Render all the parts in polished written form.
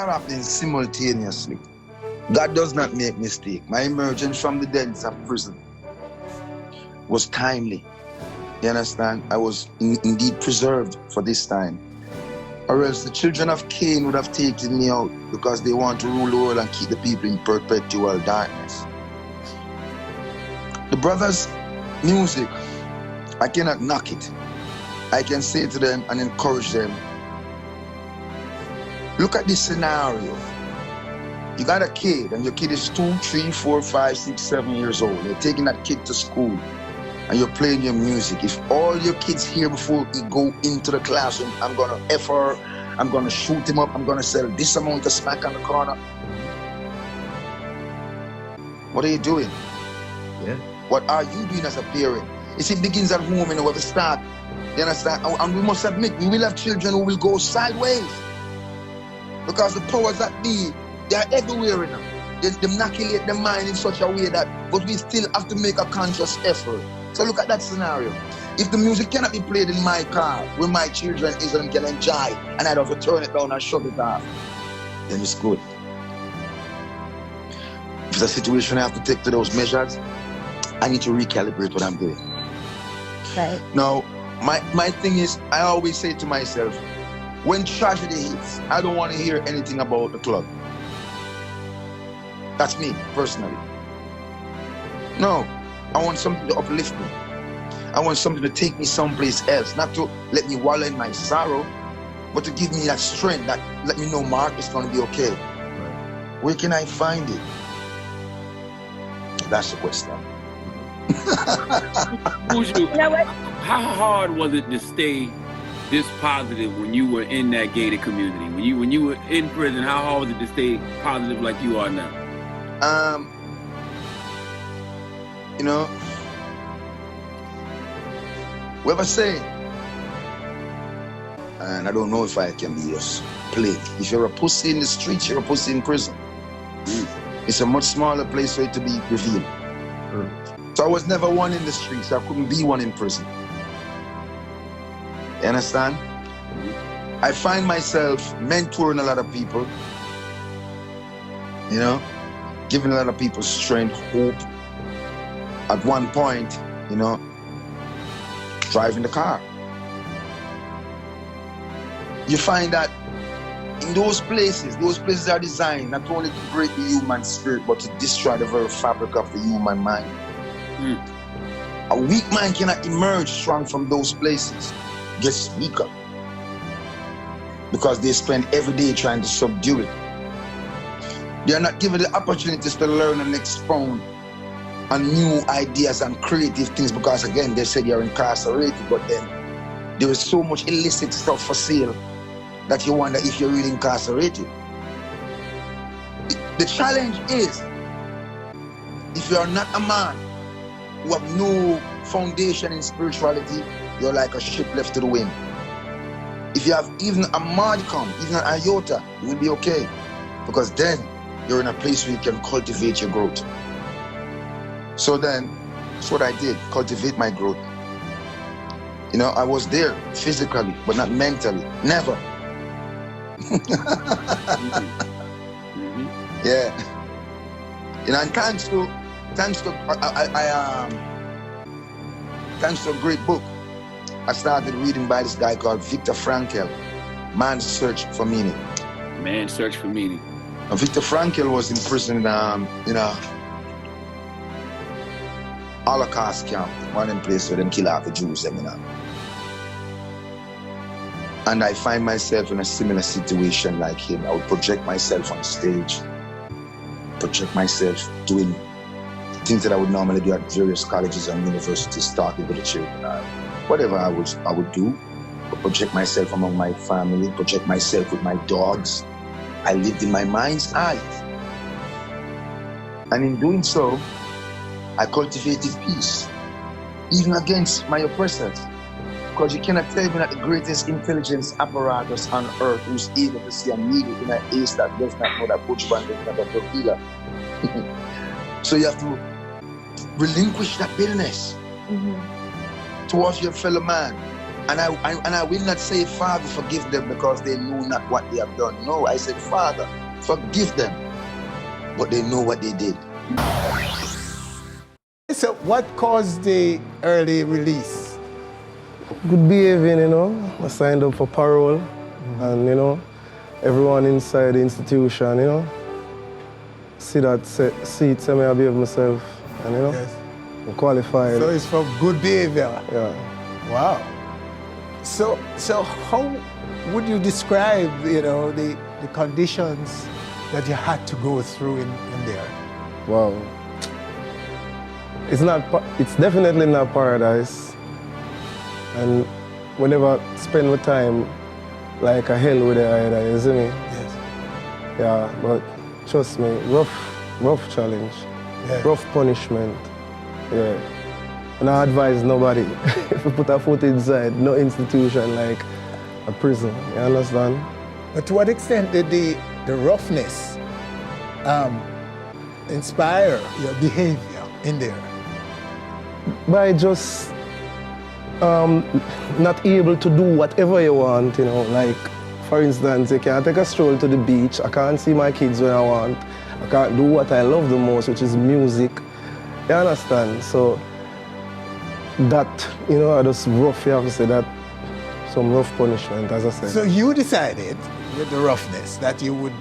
are happening simultaneously. God does not make mistake. My emergence from the dens of prison was timely. You understand? I was indeed preserved for this time. Or else the children of Cain would have taken me out because they want to rule the world and keep the people in perpetual darkness. The brothers' music, I cannot knock it. I can say to them and encourage them, look at this scenario. You got a kid and your kid is 2, 3, 4, 5, 6, 7 years old. You're taking that kid to school and you're playing your music. If all your kids here before you go into the classroom, I'm gonna F her, I'm gonna shoot him up, I'm gonna sell this amount of smack on the corner. What are you doing? Yeah. What are you doing as a parent? You see, it begins at home, you know, where we start. You understand? And we must admit, we will have children who will go sideways. Because the powers that be, they are everywhere, you know. They inoculate the mind in such a way that, but we still have to make a conscious effort. So look at that scenario. If the music cannot be played in my car, where my children is and can enjoy, and I don't have to turn it down and shut it off, then it's good. If it's a situation I have to take to those measures, I need to recalibrate what I'm doing. Right. Now, my thing is, I always say to myself, when tragedy hits, I don't want to hear anything about the club. That's me, personally. No, I want something to uplift me. I want something to take me someplace else, not to let me wallow in my sorrow, but to give me that strength, that let me know, Mark, it's going to be okay. Right. Where can I find it? That's the question. Buju, You know what? how hard was it to stay this positive when you were in that gated community? When you were in prison, how hard was it to stay positive like you are now? You know, we have a saying, and I don't know if I can be just plain. If you're a pussy in the streets, you're a pussy in prison. It's a much smaller place for it to be revealed. So I was never one in the streets, so I couldn't be one in prison. You understand? I find myself mentoring a lot of people, you know, giving a lot of people strength, hope. At one point, you know, driving the car. You find that in those places are designed not only to break the human spirit, but to destroy the very fabric of the human mind. A weak mind cannot emerge strong from those places, just weaker. Because they spend every day trying to subdue it. They are not given the opportunities to learn and expound on new ideas and creative things because, again, they said you're incarcerated, but then there is so much illicit stuff for sale that you wonder if you're really incarcerated. The challenge is, if you're not a man who have no foundation in spirituality, you're like a ship left to the wind. If you have even a modicum, even an iota, you will be okay. Because then you're in a place where you can cultivate your growth. So then, that's what I did, cultivate my growth. You know, I was there physically, but not mentally, never. Yeah. You know, and thanks to a great book, I started reading by this guy called Viktor Frankl, Man's Search for Meaning. Man's Search for Meaning. Now, Viktor Frankl was in prison in a Holocaust camp, one in place where them kill half the Jews, you know. And I find myself in a similar situation like him. I would project myself on stage, project myself doing things that I would normally do at various colleges and universities, talking to the children, whatever I would do. I project myself among my family, project myself with my dogs. I lived in my mind's eye. And in doing so, I cultivated peace, even against my oppressors. Because you cannot tell me that the greatest intelligence apparatus on earth who's able to see a needle in an ace that does not know that Buju Banton is not a drug dealer. So you have to relinquish that bitterness towards your fellow man. And I will not say, Father, forgive them because they know not what they have done. No, I said, Father, forgive them, but they know what they did. So what caused the early release? Good behaving, you know. I signed up for parole, and you know, everyone inside the institution, you know, see it, tell me I behave myself, and you know, Yes. I'm qualified. So it's for good behavior. Yeah. Wow. So how would you describe, you know, the conditions that you had to go through in there? Wow. It's definitely not paradise. And whenever I spend my time like a hell with it either, you see me? Yes. Yeah, but trust me, rough challenge, Yes. rough punishment. Yeah. And I advise nobody if you put a foot inside, no institution like a prison, you understand? But to what extent did the roughness inspire your behavior in there? By just not able to do whatever you want, you know, like for instance, you can't take a stroll to the beach, I can't see my kids when I want, I can't do what I love the most, which is music, you understand? So that, you know, I just rough, you have to say that, some rough punishment, as I said. So you decided with the roughness that you would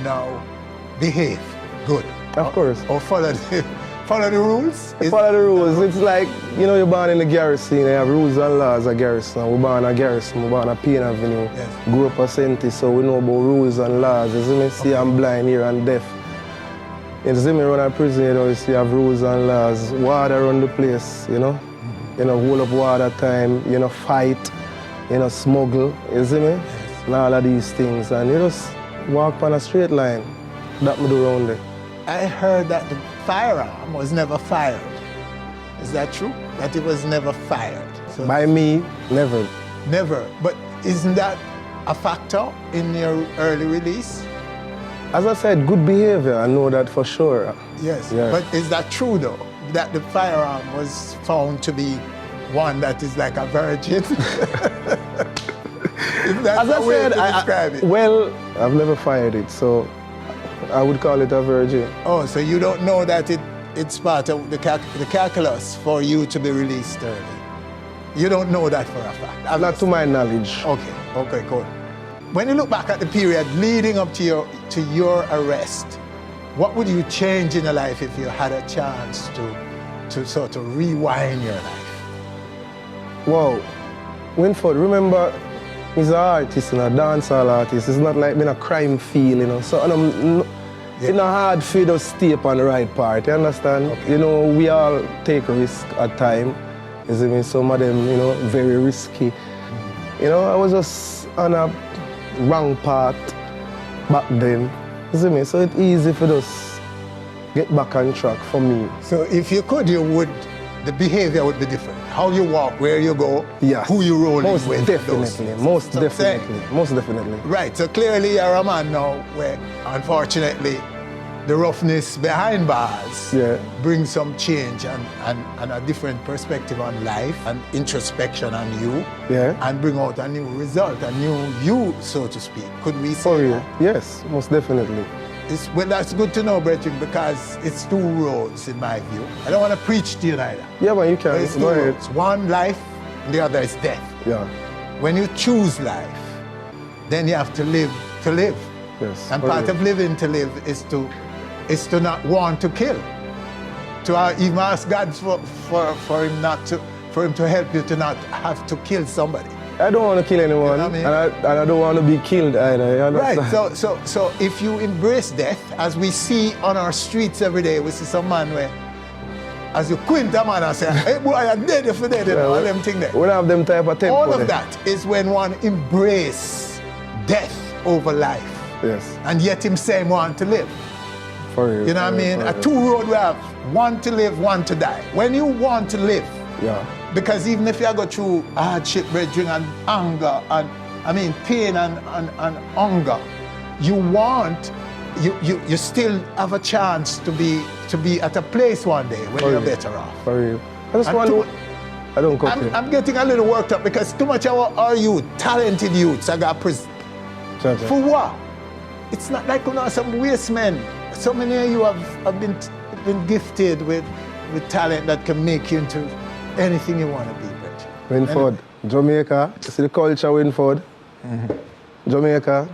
now behave good. Of course. Or follow the rules? Follow the rules. It's like, you know, you're born in the garrison, you have rules and laws of garrison. We're born in garrison, we're born in Payne Avenue. Yes. Grew up a Senti, so we know about rules and laws. You see me? See, I'm blind, here and deaf. You see me run a prison, you know, you see, have rules and laws. Water run the place, you know? You know, hold up water time, you know, fight, you know, smuggle, you see me? Yes. And all of these things. And you just walk on a straight line. That me do around there. I heard that the firearm was never fired. Is that true? That it was never fired? So By me, never. never. But isn't that a factor in your early release? As I said, good behavior, I know that for sure. Yes. Yeah. But is that true though? That the firearm was found to be one that is like a virgin? If that's As I the way said, to describe it. well, I've never fired it, so I would call it a virgin. Oh, so you don't know that it's part of the calculus for you to be released early? You don't know that for a fact? Not to my knowledge. Okay, cool. When you look back at the period leading up to your arrest, what would you change in your life if you had a chance to sort of rewind your life? Wow. Winford, remember, he's an artist, and a dancehall artist. It's not like being a crime field, you know. So it's not hard for you to stay up on the right part, you understand? Okay. You know, we all take risk at times. You see me? Some of them, you know, very risky. You know, I was just on a wrong path back then. You see me? So it's easy for us get back on track for me. So if you could, the behavior would be different. How you walk, where you go, Yes. who you roll Most with. definitely, those most things. So I'm saying- definitely, most definitely. Right, so clearly you're a man now where, unfortunately, the roughness behind bars Yeah. brings some change and a different perspective on life and introspection on you, Yeah. and bring out a new result, a new you, so to speak. Could we say For you? that? Yes, most definitely. Well, that's good to know, Brethren, because it's two roads in my view. I don't want to preach to you neither. Yeah, but you can. But it's two Go ahead. roads. One, life, and the other is death. Yeah. When you choose life, then you have to live to live. Yes. And for part you. of living to live is to not want to kill. To even ask God for him to help you to not have to kill somebody. I don't want to kill anyone, You know what I mean? and I don't want to be killed either. You Right. understand? So if you embrace death, as we see on our streets every day, we see some man where, as you quint a man and say, hey boy, I'm dead if you're dead, you know, all them thing there. We don't have them type of tempo All of there. that is when one embrace death over life. Yes, And yet him saying want to live. for you. You know what I mean? A two road we have, one to live, one to die. When you want to live, Yeah. because even if you go through hardship, brethren, and anger, and pain and hunger, you still have a chance to be at a place one day when For you're you. better off. For you. I just And want to- I don't cut you. I'm getting a little worked up because too much of our youth, talented youths, I got for what? It's not like you know some waste men. So many of you have been gifted with talent that can make you into anything you want to be, Bridget. Winford, Jamaica, you see the culture, Winford? Jamaica,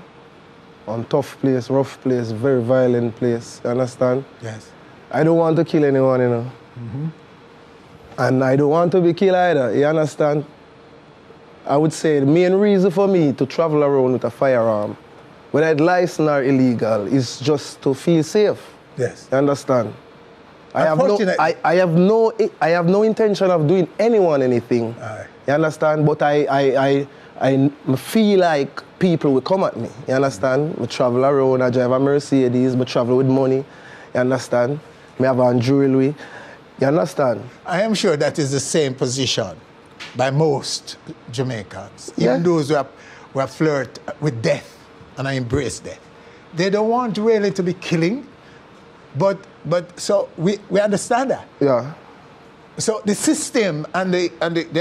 on tough place, rough place, very violent place, you understand? Yes. I don't want to kill anyone, you know. And I don't want to be killed either, you understand? I would say the main reason for me to travel around with a firearm, whether it's licensed or illegal, is just to feel safe. Yes. You understand? I have no intention of doing anyone anything. Aye. You understand? But I feel like people will come at me. You understand? I travel around, I drive a Mercedes, I travel with money. You understand? I have a jewelry. You understand? I am sure that is the same position by most Jamaicans, Yeah. even those who have flirt with death and I embrace death. They don't want really to be killing, but so we understand that. Yeah. So the system and the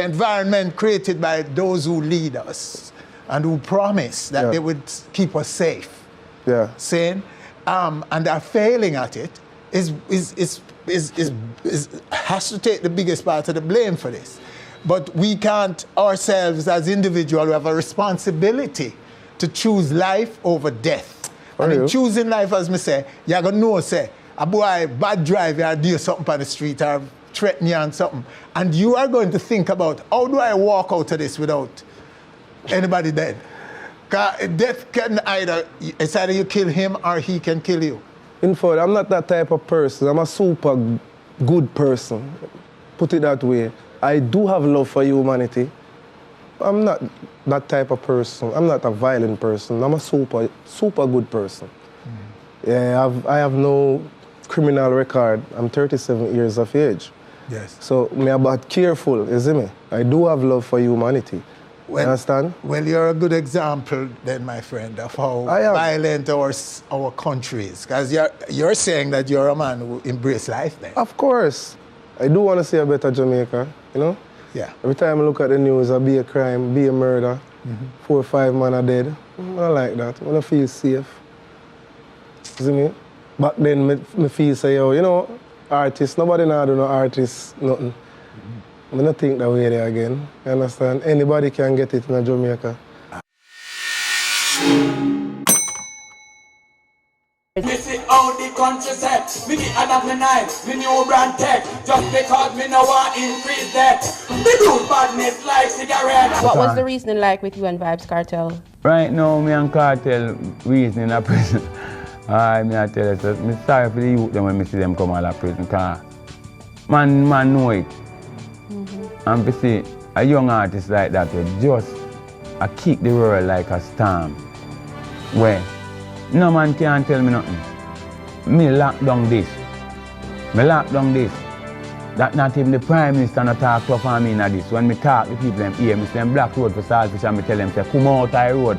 environment created by those who lead us and who promise that they would keep us safe, Yeah. saying, and are failing at it, has to take the biggest part of the blame for this. But we can't ourselves as individuals have a responsibility to choose life over death. And in choosing life, as me say, you're gonna know, say, a boy bad drive or do something on the street or threaten you on something. And you are going to think about, how do I walk out of this without anybody dead? Because death can it's either you kill him or he can kill you. In fact, I'm not that type of person. I'm a super good person. Put it that way. I do have love for humanity. I'm not that type of person. I'm not a violent person. I'm a super good person. Yeah, I have no criminal record. I'm 37 years of age. Yes. So me about careful, you see me? I do have love for humanity. Well, you understand? Well, you're a good example then, my friend, of how violent our country is. Because you're saying that you're a man who embraces life then. Of course. I do want to see a better Jamaica, you know? Yeah. Every time I look at the news, I be a crime, be a murder, 4 or 5 men are dead. I don't like that. I want to feel safe. You see me? Back then, me feel say, yo, you know, artists, nobody now do no artists, nothing. I don't think that way there again. You understand? Anybody can get it in Jamaica. Me see how the country set. Me the Adam me knife, me new brand tech. Just because me no want increase that. Me do badness like cigarette. What was the reasoning like with you and Vibes Cartel? Right now, me and Cartel reasoning at prison. Me I tell you, so, me sorry for the youth them when me see them come out of prison. Cause man know it. And to see a young artist like that, just kick the world like a storm. Where no man can tell me nothing. Me lock down this. Me lock down this. That not even the Prime Minister not talk tough on me in this. When me talk to people them here, me say them block road for Saltfish and me tell them say come out the road.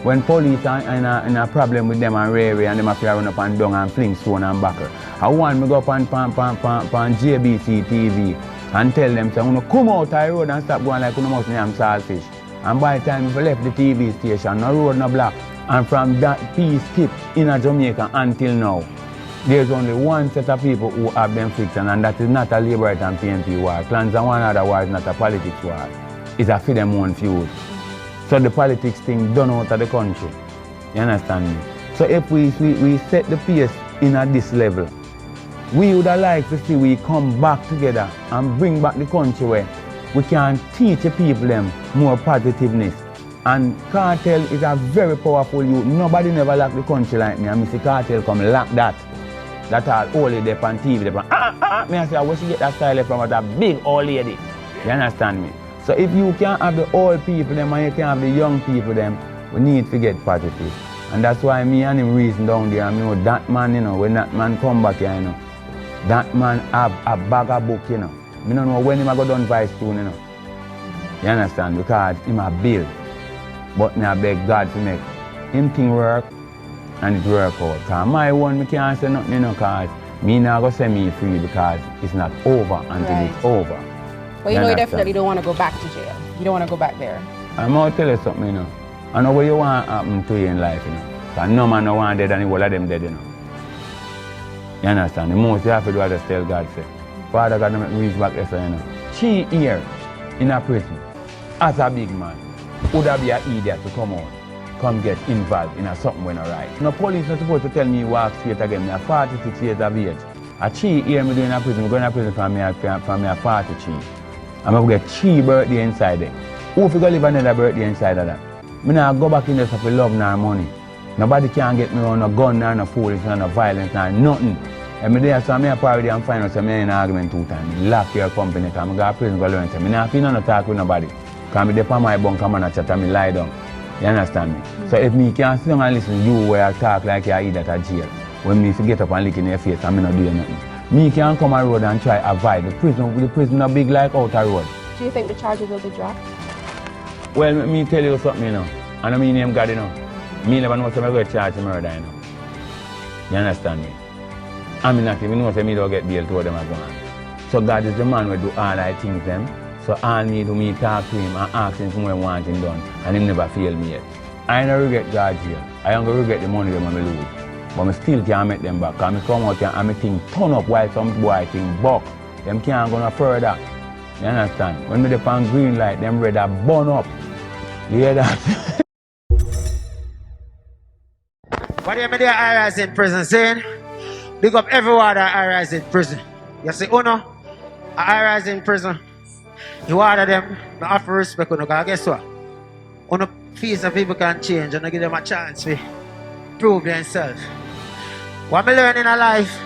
When police are in a problem with them and railway and them have to run up and down and fling stone and buckle. I want me go up on JBC TV and tell them say come out the road and stop going like you must name Saltfish. And by the time we left the TV station, no road no block. And from that peace keep in Jamaica until now, there's only one set of people who have been friction, and that is not a Labourite and PNP war. Clans and one other war is not a politics war. It's a for them own feud. So the politics thing done out of the country. You understand me? So if we set the pace in at this level, we would have liked to see we come back together and bring back the country where we can teach the people them more positiveness. And Cartel is a very powerful youth. Nobody never lock the country like me. And Mr. Cartel come lock that. That all old lady on TV. Me I say, where she get that style from? That big old lady. You understand me? So if you can't have the old people them and you can't have the young people them, we need to get positive. And that's why me and him reason down there. And you know, that man, you know, when that man come back here, you know, that man have a bag of book, you know. I don't know when him go down vice soon, you know. You understand? Because him a bill. But I beg God to make him thing work and it work out. Because my one, I can't say nothing, you know, because me not going to set me free because it's not over until it's over. But you know you definitely don't want to go back to jail. You don't want to go back there. I'm going to tell you something, you know. I know what you want to happen to you in life, you know. Because no man no want dead and the whole of them dead, you know. You understand? The most you have to do is just tell God, say, Father God, make me reach back there, you know. She here in a prison, as a big man, would have be an idiot to come out, come get involved in a something when I right. No police not supposed to tell me walk straight again. I'm 46 years of age. A chi here me doing a prison, I'm going to prison for me a 40 chi. I'm going to get chi birthday inside there. Who if you go live another birthday inside of that? I not go back in there for love nor money. Nobody can get me on no gun nor no foolishness nor no violence nor nothing. And me there so I'm here parody and find out so I'm in an argument 2 times. Lock your company because I'm going to prison go learn. I'm not feeling no talk with nobody. Because I'm there for my bunk and chat and me lie down. You understand me? So if me can't sit down and listen to you where I talk like you're idiot at jail, when me get up and lick in your face and me not doing nothing. Me can't come on road and try to avoid the prison not big like outer road. Do you think the charges will be dropped? Well, me tell you something, you know. I know me name God, you know. Me never know if I'm going to charge murder, you know. You understand me? I mean, not even know if me don't get bail to them as well. So God is the man who do all I things them. So all me do me talk to him and ask him for what I want him done. And him never fail me yet. I don't regret God jail. I don't regret the money them I lose. But I still can't make them back. Because I come out here and I think turn up while some boy think buck. Them can't go no further. You understand? When we dey on green light, them red are burn up. You hear that? What do you mean they are in prison saying? Big up everyone that is in prison. You see, Uno, I in prison. You order them, I offer respect, Uno, because guess what? Uno feels that people can change and I give them a chance to prove themselves. What I learn in life,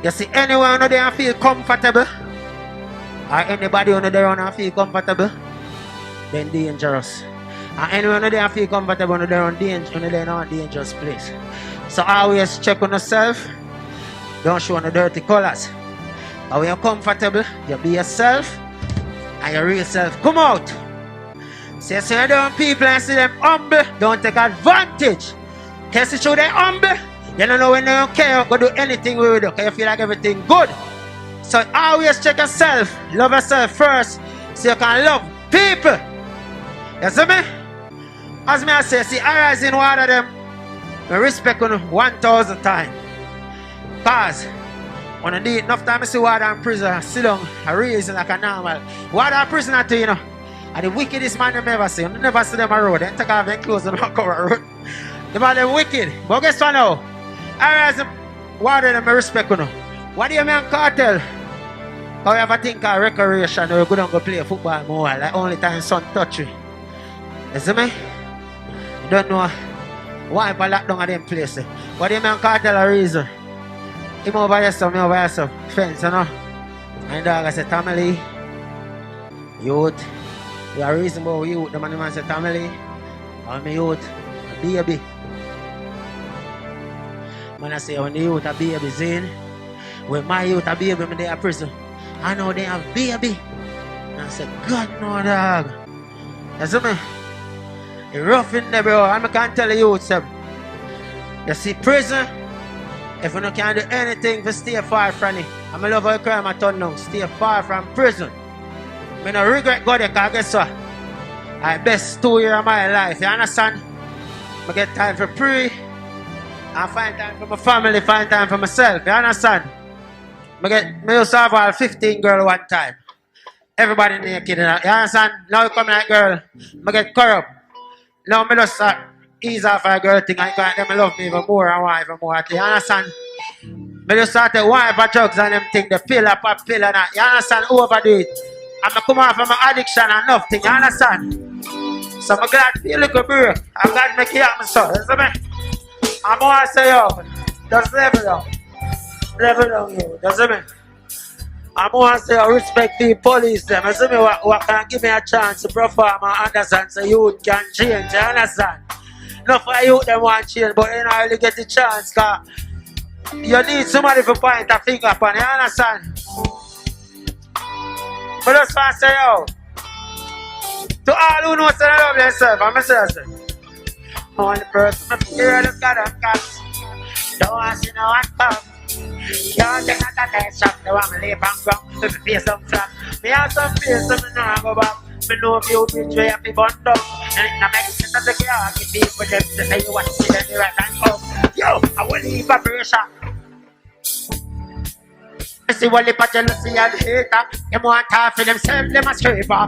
you see, anyone they feel comfortable, or anybody there and feel comfortable, then dangerous. And anyone there feel comfortable they're on danger, they're not a dangerous place. So always check on yourself. Don't show no dirty colors. And when you're comfortable, you be yourself and your real self come out. So you see them people and see them humble, don't take advantage. Because you show them humble, you don't know when they don't care, go do anything with you because you feel like everything good. So always check yourself, love yourself first, so you can love people. You see me? As me I say, see, I rise in water them, I respect on 1,000 times. Because when I do it, enough time I see water in prison, I sit down, I reason like a normal. Water in prison, I tell you know, and the wickedest man you ever see. You never see them on the road, they take off their clothes and walk over the road. Them are them wicked. But guess what now? I rise in water them, I respect on them. What do you mean cartel? How you ever think of recreation or you go down go play football more, like only time sun touch you? You see me? You don't know why I lock down at them places. What do you mean cartel a reason? Him over here, me over here, fence, you know. And dog, I say, family, youth. We are reasonable youth. The man say, family, I'm a youth, a baby. When I say, when the youth a baby, Zane, when my youth a baby, when they are prison, I know they have baby. And I say, God, no, dog. You see me? It's rough in there, bro. I can't tell you, sir. You see, prison. If you can't do anything to stay far from it, I'm love how you cry my tongue now. Stay far from prison. I don't regret going there because guess what? I best 2 years of my life, you understand? I get time for pray. I find time for my family, find time for myself, you understand? I used to have all 15 girls one time. Everybody naked, you understand? Now you come like girl, I get corrupt. Now I just ease off a girl thing and them love me even more and want even more. You understand? I just start to wife for drugs and them thing, the pill up a pill and that. You understand? Overdo it. I'm come off from my addiction and nothing. You understand? So I'm glad to be a little break. I'm glad to make it happen, so. You see me? I'm going to say, yo, just level down. Level down, yo. You see me? I'm going to say, I respect the police, them. You see me? What can give me a chance to perform and understand so youth can change. You understand? Not for youth them want change, but they don't really get the chance because you need somebody to point a finger upon. You understand? But just want to say, yo, to all who know that I love themselves, I'm myself. Only person up here that's got a cats. Don't want to see no one come. Can't take a shot, they want me leave and ground. If you face some flat, Me have some place so me nah go back. Me know if you bitch way up the bun down. And it nah make sense to the car. Give people them to say you want to see them right and up. Yo, I will leave a pressure. I see what the jealousy and hater. Them want to feel themselves, them a scraper.